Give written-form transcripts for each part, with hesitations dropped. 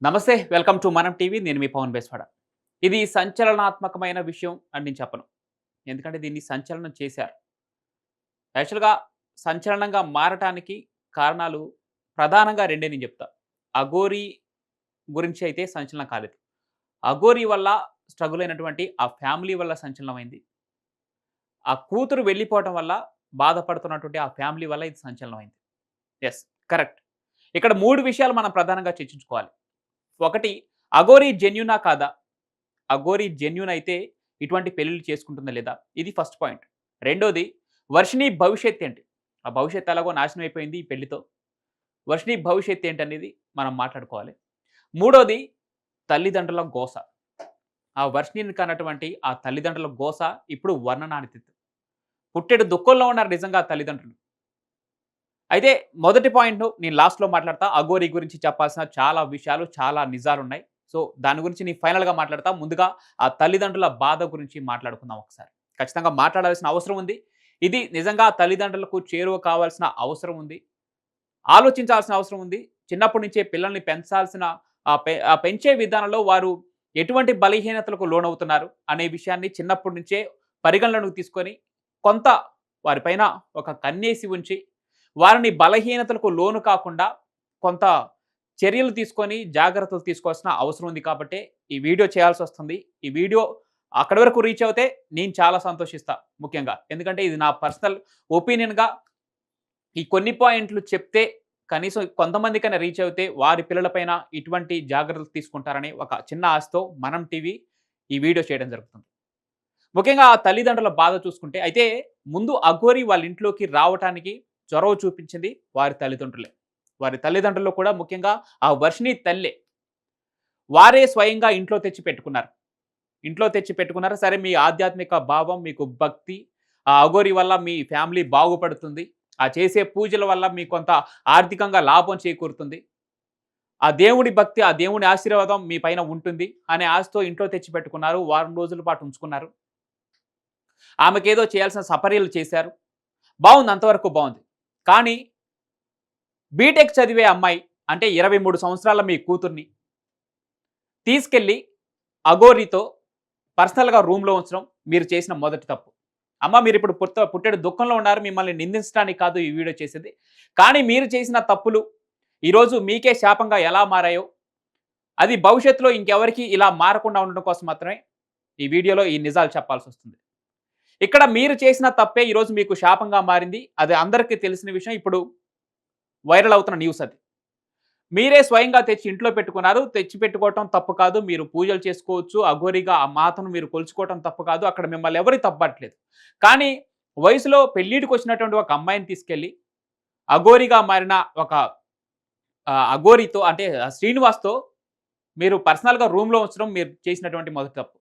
నమస్తే. Welcome to మనం TV. నేను మీ పవన్ బేస్వాడ. ఇది సంచలనాత్మకమైన విషయం అని నేను చెప్పను. ఎందుకంటే దీన్ని సంచలనం చేశారు. యాక్చువల్‌గా సంచలనంగా మారటానికి కారణాలు ప్రధానంగా రెండే నేను చెప్తా. అఘోరి గురించి అయితే సంచలనం కాలేదు. అఘోరి వల్ల స్ట్రగుల్ అయినటువంటి ఆ ఫ్యామిలీ వల్ల సంచలనమైంది. ఆ కూతురు వెళ్ళిపోవటం వల్ల బాధపడుతున్నటువంటి ఆ ఫ్యామిలీ వల్ల ఇది సంచలనమైంది. యెస్. కరెక్ట్. ఇక్కడ 3 విషయాలు మనం ప్రధానంగా చర్చించుకోవాలి. ఒకటి, అఘోరి జెన్యూనా కాదా? అఘోరి జెన్యూన్ అయితే ఇటువంటి పెళ్లిళ్ళు చేసుకుంటుందా లేదా? ఇది ఫస్ట్ పాయింట్. రెండోది, వర్షిని భవిష్యత్ ఏంటి? ఆ భవిష్యత్తు ఎలాగో నాశనం అయిపోయింది ఈ పెళ్లితో. వర్షిని భవిష్యత్ ఏంటనేది మనం మాట్లాడుకోవాలి. మూడోది, తల్లిదండ్రుల గోస. ఆ వర్షినిని కన్నటువంటి ఆ తల్లిదండ్రుల గోస ఇప్పుడు వర్ణనాతీతం. పుట్టెడు దుఃఖంలో ఉన్నారు నిజంగా ఆ తల్లిదండ్రులు. అయితే మొదటి పాయింట్ నేను లాస్ట్‌లో మాట్లాడతా. అఘోరి గురించి చెప్పాల్సిన చాలా విషయాలు, చాలా నిజాలున్నాయి. సో, దాని గురించి నేను ఫైనల్‌గా మాట్లాడతా. ముందుగా ఆ తల్లిదండ్రుల బాధ గురించి మాట్లాడుకుందాం ఒకసారి. ఖచ్చితంగా మాట్లాడాల్సిన అవసరం ఉంది. ఇది నిజంగా తల్లిదండ్రులకు చేరువ కావాల్సిన అవసరం ఉంది. ఆలోచించాల్సిన అవసరం ఉంది. చిన్నప్పటి నుంచే పిల్లల్ని పెంచాల్సిన పెంచే విధానంలో వారు ఎటువంటి బలహీనతలకు లోనవుతున్నారు అనే విషయాన్ని చిన్నప్పటి నుంచే పరిగణనలోకి తీసుకొని కొంత వారిపైన ఒక కన్నేసి ఉంచి వారిని బలహీనతలకు లోను కాకుండా కొంత చర్యలు తీసుకొని జాగ్రత్తలు తీసుకోవాల్సిన అవసరం ఉంది కాబట్టే ఈ వీడియో చేయాల్సొస్తుంది. ఈ వీడియో అక్కడి వరకు రీచ్ అవుతే నేను చాలా సంతోషిస్తా ముఖ్యంగా. ఎందుకంటే ఇది నా పర్సనల్ ఒపీనియన్‌గా ఈ కొన్ని పాయింట్లు చెప్తే కనీసం కొంతమందికైనా రీచ్ అవుతే వారి పిల్లలపైన ఇటువంటి జాగ్రత్తలు తీసుకుంటారని ఒక చిన్న ఆశతో మనం టీవీ ఈ వీడియో చేయడం జరుగుతుంది. ముఖ్యంగా ఆ తల్లిదండ్రుల బాధ చూసుకుంటే అయితే ముందు అఘోరి వాళ్ళ ఇంట్లోకి రావటానికి చొరవ చూపించింది వారి తల్లిదండ్రులే. వారి తల్లిదండ్రులు కూడా ముఖ్యంగా ఆ వర్షిని తల్లే. వారే స్వయంగా ఇంట్లో తెచ్చి పెట్టుకున్నారు. ఇంట్లో తెచ్చి పెట్టుకున్నారు. సరే మీ ఆధ్యాత్మిక భావం, మీకు భక్తి, ఆ అఘోరి వల్ల మీ ఫ్యామిలీ బాగుపడుతుంది. ఆ చేసే పూజల వల్ల మీకు కొంత ఆర్థికంగా లాభం చేకూరుతుంది. ఆ దేవుడి భక్తి, ఆ దేవుని ఆశీర్వాదం మీ పైన ఉంటుంది అనే ఆశతో ఇంట్లో తెచ్చి పెట్టుకున్నారు. వారం రోజుల పాటు ఉంచుకున్నారు. ఆమెకేదో చేయాల్సిన సపర్యలు చేశారు. బావుంది. అంతవరకు బావుంది. కానీ బీటెక్ చదివే అమ్మాయి అంటే 23 సంవత్సరాల మీ కూతుర్ని తీసుకెళ్ళి అఘోరితో పర్సనల్‌గా రూమ్‌లో ఉంచడం మీరు చేసిన మొదటి తప్పు. అమ్మ మీరిప్పుడు పుట్టెడు దుఃఖంలో ఉన్నారు. మిమ్మల్ని నిందించడానికి కాదు ఈ వీడియో చేసేది. కానీ మీరు చేసిన తప్పులు ఈరోజు మీకే శాపంగా ఎలా మారాయో, అది భవిష్యత్తులో ఇంకెవరికీ ఇలా మారకుండా ఉండడం కోసం మాత్రమే ఈ వీడియోలో ఈ నిజాలు చెప్పాల్సొస్తుంది. ఇక్కడ మీరు చేసిన తప్పే ఈరోజు మీకు శాపంగా మారింది. అది అందరికీ తెలిసిన విషయం. ఇప్పుడు వైరల్ అవుతున్న న్యూస్ అది. మీరే స్వయంగా తెచ్చి ఇంట్లో పెట్టుకున్నారు. తెచ్చి పెట్టుకోవటం తప్పు కాదు. మీరు పూజలు చేసుకోవచ్చు. అఘోరిగా ఆ మాతను మీరు కొలుచుకోవటం తప్పు కాదు. అక్కడ మిమ్మల్ని ఎవరు తప్పట్లేదు. కానీ వయసులో పెళ్ళిడికొచ్చినటువంటి ఒక అమ్మాయిని తీసుకెళ్ళి అఘోరిగా మారిన ఒక అఘోరితో అంటే శ్రీనివాస్‌తో మీరు పర్సనల్‌గా రూమ్‌లో ఉంచడం మీరు చేసినటువంటి మొదటి తప్పు.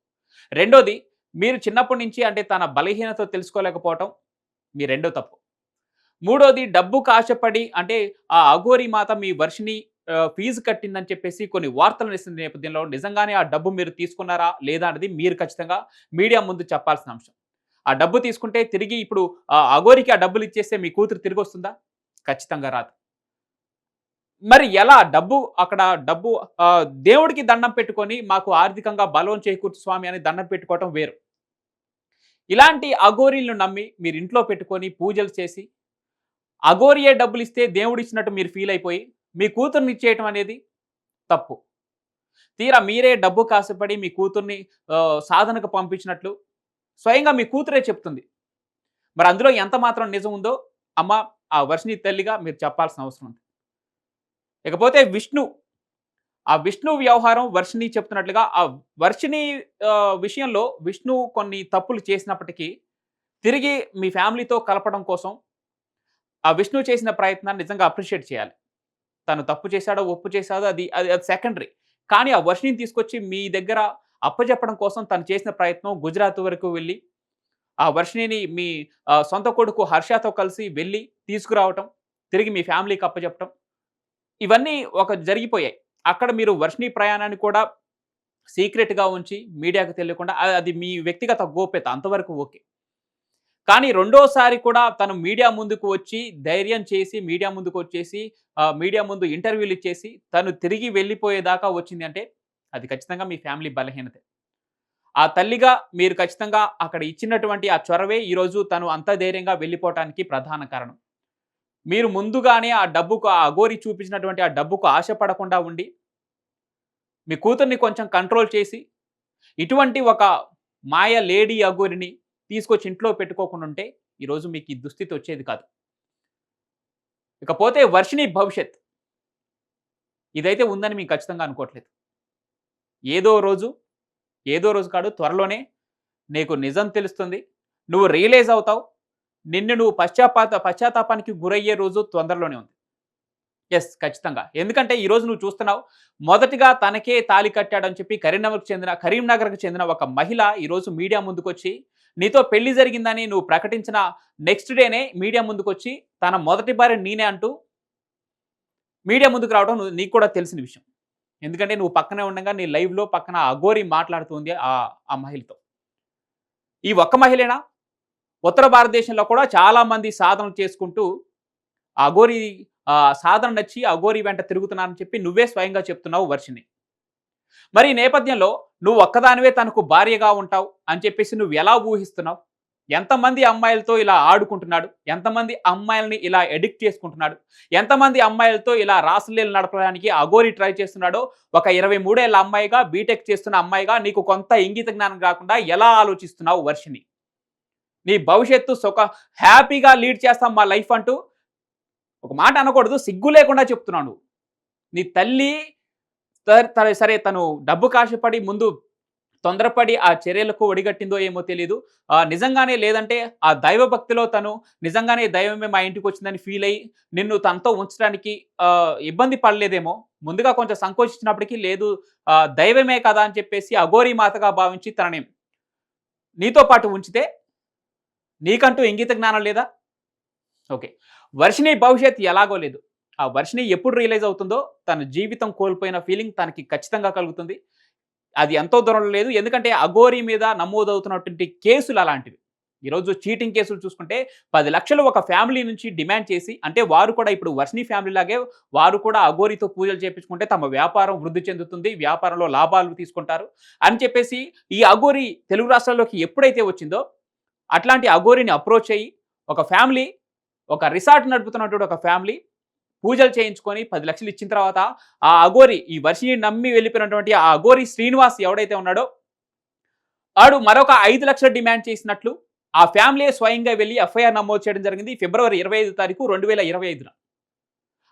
రెండోది, మీరు చిన్నప్పటి నుంచి అంటే తన బలహీనత తెలుసుకోలేకపోవటం మీ రెండో తప్పు. మూడోది, డబ్బుకు ఆశపడి అంటే ఆ అఘోరి మాత మీ వర్షిని ఫీజు కట్టిందని చెప్పేసి కొన్ని వార్తలనేసిన నేపథ్యంలో నిజంగానే ఆ డబ్బు మీరు తీసుకున్నారా? లేదా? అనేది మీరు ఖచ్చితంగా మీడియా ముందు చెప్పాల్సిన అంశం. ఆ డబ్బు తీసుకుంటే తిరిగి ఇప్పుడు అఘోరికి ఆ డబ్బులు ఇచ్చేస్తే మీ కూతురు తిరిగొస్తుందా? ఖచ్చితంగా రాదు. మరి ఎలా అక్కడ డబ్బు దేవుడికి దండం పెట్టుకొని మాకు ఆర్థికంగా బలం చేకూర్చు స్వామి అని దండం పెట్టుకోవటం వేరు. ఇలాంటి అఘోరీలను నమ్మి మీరు ఇంట్లో పెట్టుకొని పూజలు చేసి అఘోరియే డబ్బులిస్తే దేవుడిచ్చినట్టు మీరు ఫీల్ అయిపోయి మీ కూతుర్ని ఇచ్చేయటం అనేది తప్పు. తీరా మీరే డబ్బు కాసపడి మీ కూతుర్ని సాధనకు పంపించినట్లు స్వయంగా మీ కూతురే చెప్తుంది. మరి అందులో ఎంత మాత్రం నిజం ఉందో అమ్మ ఆ వర్షిని తల్లిగా మీరు చెప్పాల్సిన అవసరం ఉంది. ఇకపోతే ఆ విష్ణు వ్యవహారం వర్షిని చెప్తున్నట్లుగా ఆ వర్షిని విషయంలో విష్ణు కొన్ని తప్పులు చేసినప్పటికీ తిరిగి మీ ఫ్యామిలీతో కలపడం కోసం ఆ విష్ణు చేసిన ప్రయత్నాన్ని నిజంగా అప్రిషియేట్ చేయాలి. తను తప్పు చేశాడో, ఒప్పు చేశాడో అది అది అది సెకండరీ. కానీ ఆ వర్షినిని తీసుకొచ్చి మీ దగ్గర అప్పజెప్పడం కోసం తను చేసిన ప్రయత్నం గుజరాత్ వరకు వెళ్లి, ఆ వర్షినిని మీ సొంత కొడుకు హర్షతో కలిసి వెళ్లి తీసుకురావటం, తిరిగి మీ ఫ్యామిలీకి అప్పజెప్పటం, ఇవన్నీ జరిగిపోయాయి. అక్కడ మీరు వర్షిని ప్రయాణాన్ని కూడా సీక్రెట్‌గా ఉంచి మీడియాకు తెలియకుండా అది మీ వ్యక్తిగత గోప్యత అంతవరకు ఓకే. కానీ రెండోసారి కూడా తను మీడియా ముందుకు వచ్చి ధైర్యం చేసి మీడియా ముందుకు వచ్చేసి మీడియా ముందు ఇంటర్వ్యూలు ఇచ్చేసి తను తిరిగి వెళ్ళిపోయేదాకా వచ్చింది అంటే అది ఖచ్చితంగా మీ ఫ్యామిలీ బలహీనతే. ఆ తల్లిగా మీరు ఖచ్చితంగా అక్కడ ఇచ్చినటువంటి ఆ చొరవే ఈరోజు తను అంత ధైర్యంగా వెళ్ళిపోవటానికి ప్రధాన కారణం. మీరు ముందుగానే ఆ డబ్బుకు ఆ అఘోరి చూపించినటువంటి ఆ డబ్బుకు ఆశపడకుండా ఉండి, మీ కూతుర్ని కొంచెం కంట్రోల్ చేసి, ఇటువంటి ఒక మాయ లేడీ అఘోరిని తీసుకొచ్చి ఇంట్లో పెట్టుకోకుండా ఉంటే, ఈరోజు మీకు ఈ దుస్థితి వచ్చేది కాదు. ఇకపోతే వర్షిణి భవిష్యత్ ఇదైతే ఉందని మేము ఖచ్చితంగా అనుకోవట్లేదు. ఏదో రోజు, ఏదో రోజు కాదు త్వరలోనే నీకు నిజం తెలుస్తుంది. నువ్వు రియలైజ్ అవుతావు. నిన్ను నువ్వు పశ్చాత్తాపానికి గురయ్యే రోజు తొందరలోనే ఉంది. యెస్. ఖచ్చితంగా. ఎందుకంటే ఈరోజు నువ్వు చూస్తున్నావు. మొదటిగా తనకే తాళి కట్టాడని చెప్పి కరీంనగర్‌కి చెందిన ఒక మహిళ ఈరోజు మీడియా ముందుకొచ్చి, నీతో పెళ్లి జరిగిందని నువ్వు ప్రకటించిన నెక్స్ట్ డేనే మీడియా ముందుకొచ్చి, తన మొదటి భార్య నేనే అంటూ మీడియా ముందుకు రావడం నీకు కూడా తెలిసిన విషయం. ఎందుకంటే నువ్వు పక్కనే ఉండగా నీ లైవ్‌లో పక్కన అఘోరి మాట్లాడుతుంది ఆ మహిళతో. ఈ ఒక్క మహిళేనా? ఉత్తర భారతదేశంలో కూడా చాలా మంది సాధనలు చేసుకుంటూ అఘోరి సాధన నచ్చి అఘోరి వెంట తిరుగుతున్నానని చెప్పి నువ్వే స్వయంగా చెప్తున్నావు వర్షిని. మరి ఈ నేపథ్యంలో నువ్వు ఒక్కదానివే తనకు భార్యగా ఉంటావు అని చెప్పేసి నువ్వు ఎలా ఊహిస్తున్నావు? ఎంతమంది అమ్మాయిలతో ఇలా ఆడుకుంటున్నాడు? ఎంతమంది అమ్మాయిలని ఇలా ఎడిక్ట్ చేసుకుంటున్నాడు? ఎంతమంది అమ్మాయిలతో ఇలా రాసలీలలు నడపడానికి అఘోరి ట్రై చేస్తున్నాడో ఒక 23 ఏళ్ల అమ్మాయిగా, బీటెక్ చేస్తున్న అమ్మాయిగా నీకు కొంత ఇంగిత జ్ఞానం కాకుండా ఎలా ఆలోచిస్తున్నావు వర్షిని? నీ భవిష్యత్తు హ్యాపీగా లీడ్ చేస్తాం మా లైఫ్ అంటూ ఒక మాట అనకూడదు, సిగ్గు లేకుండా చెప్తున్నావు నువ్వు. నీ తల్లి సరే తను డబ్బుకి ఆశపడి ముందు తొందరపడి ఆ చర్యలకు ఒడిగట్టిందో ఏమో తెలీదు. నిజంగానే లేదంటే ఆ దైవ భక్తిలో తను నిజంగానే దైవమే మా ఇంటికి వచ్చిందని ఫీల్ అయ్యి నిన్ను తనతో ఉంచడానికి ఇబ్బంది పడలేదేమో. ముందుగా కొంచెం సంకోచించినప్పటికీ లేదు దైవమే కదా అని చెప్పేసి అఘోరి మాతగా భావించి తనని నీతో పాటు ఉంచితే నీకంటూ ఇంగిత జ్ఞానం లేదా? ఓకే. వర్షిని భవిష్యత్ ఎలాగో లేదు. ఆ వర్షిని ఎప్పుడు రియలైజ్ అవుతుందో తన జీవితం కోల్పోయిన ఫీలింగ్ తనకి ఖచ్చితంగా కలుగుతుంది. అది ఎంతో దూరంలో లేదు. ఎందుకంటే అఘోరి మీద నమోదవుతున్నటువంటి కేసులు అలాంటివి. ఈరోజు చీటింగ్ కేసులు చూసుకుంటే 10 లక్షలు ఒక ఫ్యామిలీ నుంచి డిమాండ్ చేసి అంటే వారు కూడా ఇప్పుడు వర్షిని ఫ్యామిలీ లాగే వారు కూడా అఘోరితో పూజలు చేపించుకుంటే తమ వ్యాపారం వృద్ధి చెందుతుంది. వ్యాపారంలో లాభాలు తీసుకుంటారు అని చెప్పేసి ఈ అఘోరి తెలుగు రాష్ట్రాల్లోకి ఎప్పుడైతే వచ్చిందో అట్లాంటి అఘోరిని అప్రోచ్ అయ్యి ఒక ఫ్యామిలీ ఒక రిసార్ట్ నడుపుతున్నటువంటి ఒక ఫ్యామిలీ పూజలు చేయించుకొని 10 లక్షలు ఇచ్చిన తర్వాత ఆ అఘోరి ఈ వర్షిని నమ్మి వెళ్ళిపోయినటువంటి ఆ అఘోరి శ్రీనివాస్ ఎవడైతే ఉన్నాడో ఆడు మరొక 5 లక్షలు డిమాండ్ చేసినట్లు ఆ ఫ్యామిలీ స్వయంగా వెళ్ళి ఎఫ్ఐఆర్ నమోదు చేయడం జరిగింది ఫిబ్రవరి 25 తారీఖు 2025న.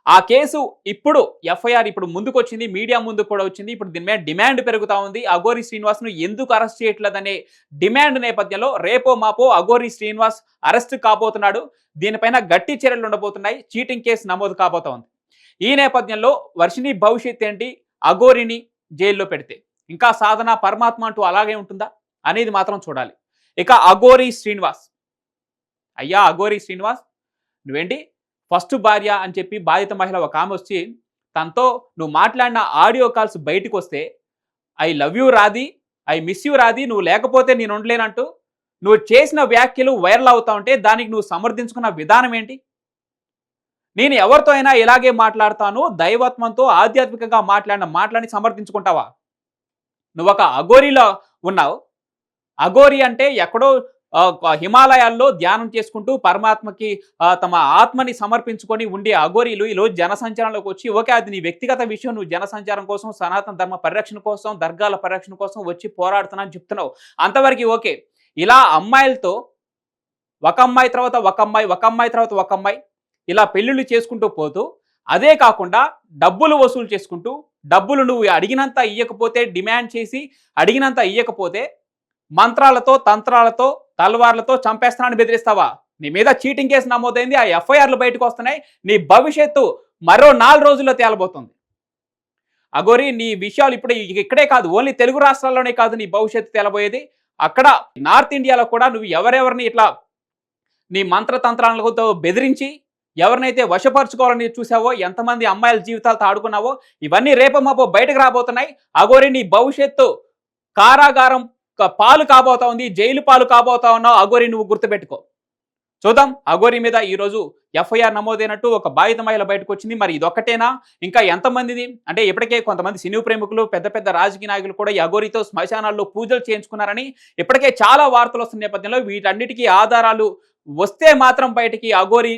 ఆ కేసు ఇప్పుడు ఎఫ్ఐఆర్ ఇప్పుడు ముందుకొచ్చింది. మీడియా ముందుకు కూడా వచ్చింది. ఇప్పుడు దీని మీద డిమాండ్ పెరుగుతా ఉంది. అఘోరి శ్రీనివాస్‌ను ఎందుకు అరెస్ట్ చేయట్లేదనే డిమాండ్ నేపథ్యంలో రేపో మాపో అఘోరి శ్రీనివాస్ అరెస్ట్ కాబోతున్నాడు. దీనిపైన గట్టి చర్యలు ఉండబోతున్నాయి. చీటింగ్ కేసు నమోదు కాబోతా ఉంది. ఈ నేపథ్యంలో వర్షిని భవిష్యత్ ఏంటి? అఘోరిని జైల్లో పెడితే ఇంకా సాధన పరమాత్మ అంటూ అలాగే ఉంటుందా అనేది మాత్రం చూడాలి. ఇక అఘోరి శ్రీనివాస్, అయ్యా అఘోరి శ్రీనివాస్ నువ్వేంటి ఫస్ట్ భార్య అని చెప్పి బాధిత మహిళ ఒక ఆమె వచ్చి తనతో నువ్వు మాట్లాడిన ఆడియో కాల్స్ బయటకు వస్తే ఐ లవ్ యూ రాది, ఐ మిస్ యూ రాది, నువ్వు లేకపోతే నేను ఉండలేనంటూ నువ్వు చేసిన వ్యాఖ్యలు వైరల్ అవుతా ఉంటే దానికి నువ్వు సమర్థించుకున్న విధానం ఏంటి? నేను ఎవరితో అయినా ఇలాగే మాట్లాడతాను, దైవత్వంతో ఆధ్యాత్మికంగా మాట్లాడిని సమర్థించుకుంటావా? నువ్వు ఒక అఘోరిలో ఉన్నావు. అఘోరి అంటే ఎక్కడో హిమాలయాల్లో ధ్యానం చేసుకుంటూ పరమాత్మకి తమ ఆత్మని సమర్పించుకొని ఉండే అఘోరీలు ఈరోజు జనసంచారంలోకి వచ్చి ఓకే అది నీ వ్యక్తిగత విషయం, నువ్వు జనసంచారం కోసం సనాతన ధర్మ పరిరక్షణ కోసం దర్గాల పరిరక్షణ కోసం వచ్చి పోరాడుతున్నా అని చెప్తున్నావు, అంతవరకు ఓకే. ఇలా అమ్మాయిలతో ఒక అమ్మాయి తర్వాత ఒక అమ్మాయి, ఒక అమ్మాయి తర్వాత ఒక అమ్మాయి ఇలా పెళ్లిళ్ళు చేసుకుంటూ పోతూ అదే కాకుండా డబ్బులు వసూలు చేసుకుంటూ డబ్బులు నువ్వు అడిగినంత ఇయ్యకపోతే డిమాండ్ చేసి అడిగినంత ఇయ్యకపోతే మంత్రాలతో తంత్రాలతో తల్వార్లతో చంపేస్తానని బెదిరిస్తావా? నీ మీద చీటింగ్ కేసు నమోదైంది. ఆ ఎఫ్ఐఆర్లు బయటకు వస్తున్నాయి. నీ భవిష్యత్తు మరో 4 రోజుల్లో తేలబోతుంది. అఘోరి నీ విషయాలు ఇప్పుడు ఇక్కడే కాదు, ఓన్లీ తెలుగు రాష్ట్రాల్లోనే కాదు నీ భవిష్యత్తు తేలబోయేది. అక్కడ నార్త్ ఇండియాలో కూడా నువ్వు ఎవరెవరిని ఇట్లా నీ మంత్రతంత్రాలతో బెదిరించి ఎవరినైతే వశపరుచుకోవాలని చూసావో, ఎంతమంది అమ్మాయిల జీవితాలతో ఆడుకున్నావో ఇవన్నీ రేపమాపో బయటకు రాబోతున్నాయి. అఘోరి నీ భవిష్యత్తు కారాగారం పాలు కాబోతా ఉంది, జైలు పాలు కాబోతా ఉన్నావు. అఘోరి నువ్వు గుర్తుపెట్టుకో. చూద్దాం అఘోరి మీద ఈరోజు ఎఫ్ఐఆర్ నమోదైనట్టు ఒక బాధిత మహిళ బయటకు వచ్చింది. మరి ఇదొక్కటేనా? ఇంకా ఎంతమందిది? అంటే ఇప్పటికే కొంతమంది సినీ ప్రేమికులు, పెద్ద పెద్ద రాజకీయ నాయకులు కూడా ఈ అఘోరితో శ్మశానాల్లో పూజలు చేయించుకున్నారని ఇప్పటికే చాలా వార్తలు వస్తున్న నేపథ్యంలో వీటన్నిటికీ ఆధారాలు వస్తే మాత్రం బయటికి అఘోరి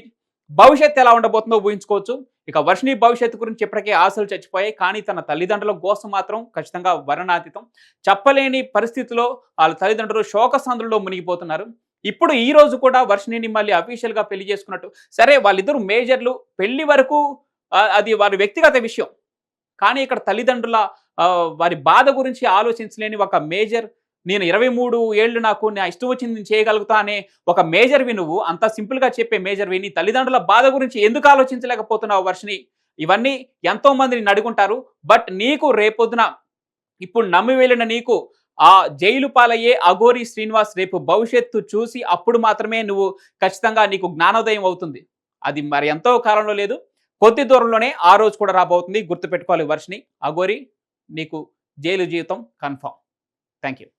భవిష్యత్తు ఎలా ఉండబోతుందో ఊహించుకోవచ్చు. ఇక వర్షిణి భవిష్యత్తు గురించి ఇప్పటికే ఆశలు చచ్చిపోయాయి. కానీ తన తల్లిదండ్రుల కోసం మాత్రం ఖచ్చితంగా వర్ణనాతీతం. చెప్పలేని పరిస్థితిలో వాళ్ళ తల్లిదండ్రులు శోకసంద్రంలో మునిగిపోతున్నారు. ఇప్పుడు ఈ రోజు కూడా వర్షిణిని మళ్ళీ అఫీషియల్‌గా పెళ్లి చేసుకున్నట్టు. సరే వాళ్ళిద్దరూ మేజర్‌లు. పెళ్లి వరకు అది వారి వ్యక్తిగత విషయం. కానీ ఇక్కడ తల్లిదండ్రుల వారి బాధ గురించి ఆలోచించలేని ఒక మేజర్, నేను 23 ఏళ్ళు నాకు నా ఇష్టం వచ్చింది నేను చేయగలుగుతా అనే ఒక మేజర్‌వి నువ్వు. అంత సింపుల్‌గా చెప్పే మేజర్‌వి. నీ తల్లిదండ్రుల బాధ గురించి ఎందుకు ఆలోచించలేకపోతున్నావు వర్షిణి? ఇవన్నీ ఎంతో మంది నిన్నడుగుంటారు. బట్ నీకు రేపొద్దున ఇప్పుడు నమ్మి వెళ్ళిన నీకు ఆ జైలు పాలయ్యే అఘోరి శ్రీనివాస్ రేపు భవిష్యత్తు చూసి అప్పుడు మాత్రమే నువ్వు ఖచ్చితంగా నీకు జ్ఞానోదయం అవుతుంది. అది మరి ఎంతో కాలంలో లేదు. కొద్ది దూరంలోనే ఆ రోజు కూడా రాబోతుంది. గుర్తుపెట్టుకోవాలి వర్షిణి. అఘోరి నీకు జైలు జీవితం కన్ఫర్మ్. Thank you.